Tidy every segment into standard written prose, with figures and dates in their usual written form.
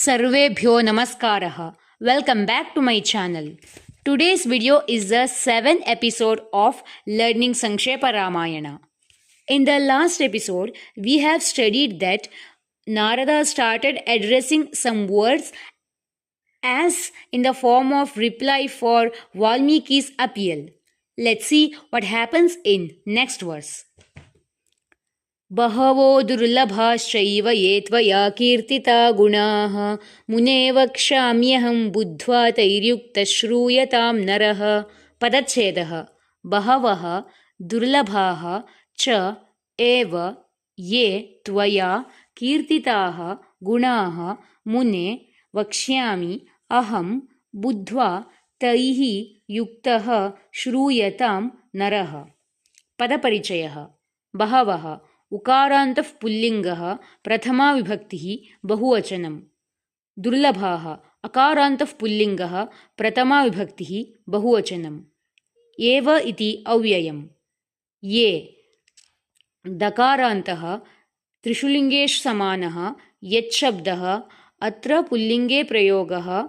Sarvebhyo Namaskaraha. Welcome back to my channel. Today's video is the 7th episode of Learning Sankshepa Ramayana. In the last episode, we have studied that Narada started addressing some words as in the form of reply for Valmiki's appeal. Let's see what happens in next verse. बहवो दुर्लभाश्चैव ये त्वया कीर्तिता गुणाः मुने वक्ष्याम्यहं बुद्ध्वा तैर्युक्तः श्रूयतां नरः. पदच्छेदः. बहवः दुर्लभाः च एव ये त्वया कीर्तिताः गुणाः मुने वक्ष्यामि अहं बुद्ध्वा तैः युक्तः श्रूयतां नरः. पदपरिचयः. बहवः उकारान्तः पुल्लिङ्गः प्रथमा विभक्तिः बहुवचनं. दुर्लभाः अकारान्तः पुल्लिङ्गः प्रथमा विभक्तिः बहुवचनं. एव इति अव्ययम्. ये दकारान्तः त्रिषु लिङ्गेषु समानः यच्छब्दः अत्र पुल्लिङ्गे प्रयोगः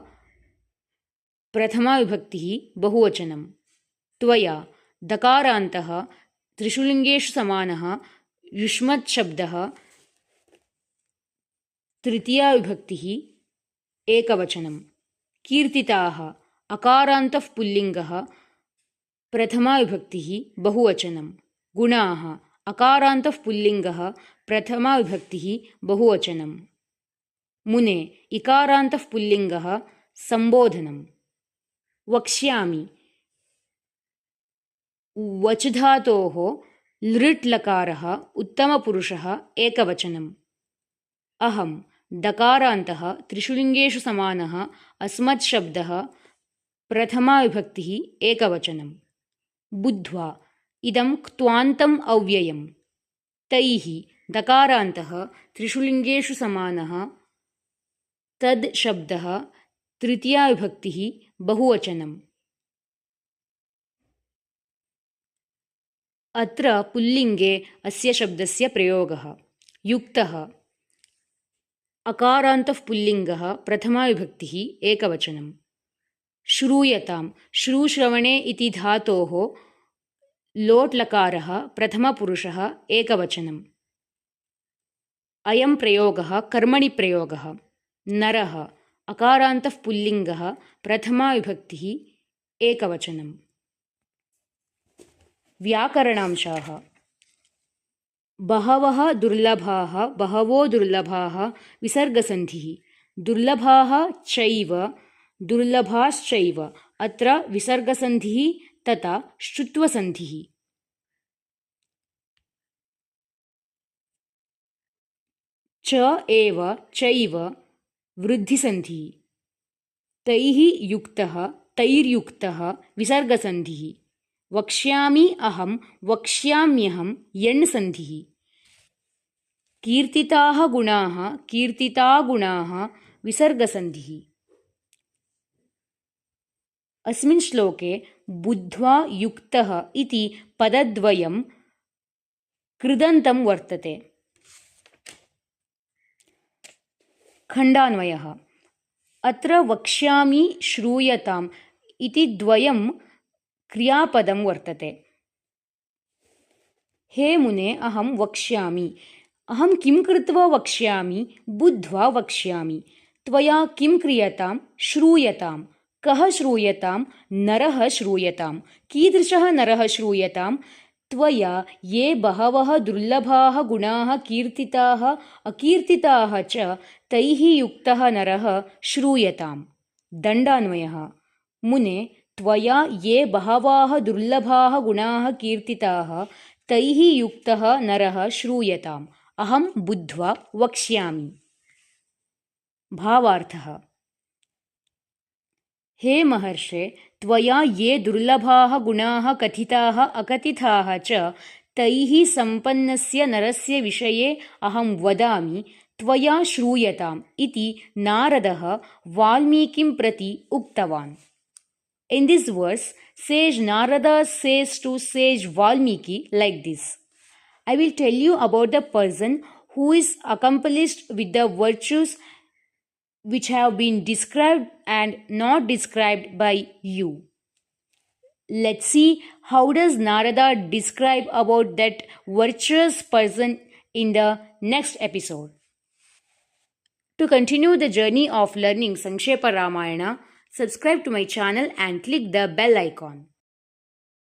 प्रथमा विभक्तिः बहुवचनं. त्वया दकारान्तः त्रिषु लिङ्गेषु समानः युष्मत् शब्दः तृतीया विभक्तिः एकवचनं. कीर्तिताः अकारान्तः पुल्लिङ्गः प्रथमा विभक्तिः बहुवचनं. गुणाः अकारान्तः पुल्लिङ्गः प्रथमा विभक्तिः बहुवचनं. मुने इकारान्तः पुल्लिङ्गः सम्बोधनं. वक्ष्यामि वच् धातोः लृट् लकारः उत्तमपुरुषः एकवचनम्. अहं दकारान्तः त्रिषु लिङ्गेषु समानः अस्मत् शब्दः प्रथमा विभक्तिः एकवचनं. बुद्ध्वा इदं क्त्वान्तम् अव्ययम्. तैः दकारान्तः त्रिषु लिङ्गेषु समानः तद् शब्दः तृतीया विभक्तिः बहुवचनम्. अत्र पुल्लिङ्गे अस्य शब्दस्य प्रयोगः. युक्तः अकारान्तः पुल्लिङ्गः प्रथमा विभक्तिः एकवचनं. श्रूयतां श्रूश्रवणे इति धातोः लोट् लकारः प्रथमपुरुषः एकवचनम्. अयं प्रयोगः कर्मणि प्रयोगः. नरः अकारान्तः पुल्लिङ्गः प्रथमा विभक्तिः एकवचनम्. व्याकरणांशाः. बहवः दुर्लभाः बहवो दुर्लभाः विसर्गसन्धिः. दुर्लभाः चैव दुर्लभाश्चैव अत्र विसर्गसन्धिः तथा श्चुत्वसन्धिः. च एव चैव वृद्धिसन्धिः. तैः युक्तः तैर्युक्तः विसर्गसन्धिः. वक्ष्यामि अहं वक्ष्याम्यहं यण् सन्धिः. कीर्तिताः गुणाः कीर्तिता गुणाः विसर्गसन्धिः. अस्मिन् श्लोके बुद्ध्वा युक्तः इति पदद्वयं कृदन्तं वर्तते. खण्डान्वयः. अत्र वक्ष्यामि श्रूयताम् इति द्वयं क्रियापदं वर्तते. हे मुने अहं वक्ष्यामि. अहं किं कृत्वा वक्ष्यामि? बुद्ध्वा वक्ष्यामि. त्वया किं क्रियतां? श्रूयतां. कः श्रूयतां? नरः श्रूयतां. कीदृशः नरः श्रूयतां? त्वया ये बहवः दुर्लभाः गुणाः कीर्तिताः अकीर्तिताः च तैः युक्तः नरः श्रूयताम्. दण्डान्वयः. मुने त्वया ये बहवः दुर्लभाः गुणाः कीर्तिताः तैः युक्तः नरः श्रूयताम्. अहं बुद्ध्वा वक्ष्यामि. भावार्थः. हे महर्षे, त्वया ये दुर्लभाः गुणाः कथिताः अकथिताः च तैः सम्पन्नस्य नरस्य विषये अहं वदामि. त्वया श्रूयताम् इति नारदः वाल्मीकिं प्रति उक्तवान्. In this verse, sage Narada says to sage Valmiki like this: I will tell you about the person who is accomplished with the virtues which have been described and not described by you. Let's see how does Narada describe about that virtuous person in the next episode. To continue the journey of learning Sankshepa Ramayana, subscribe to my channel and click the bell icon.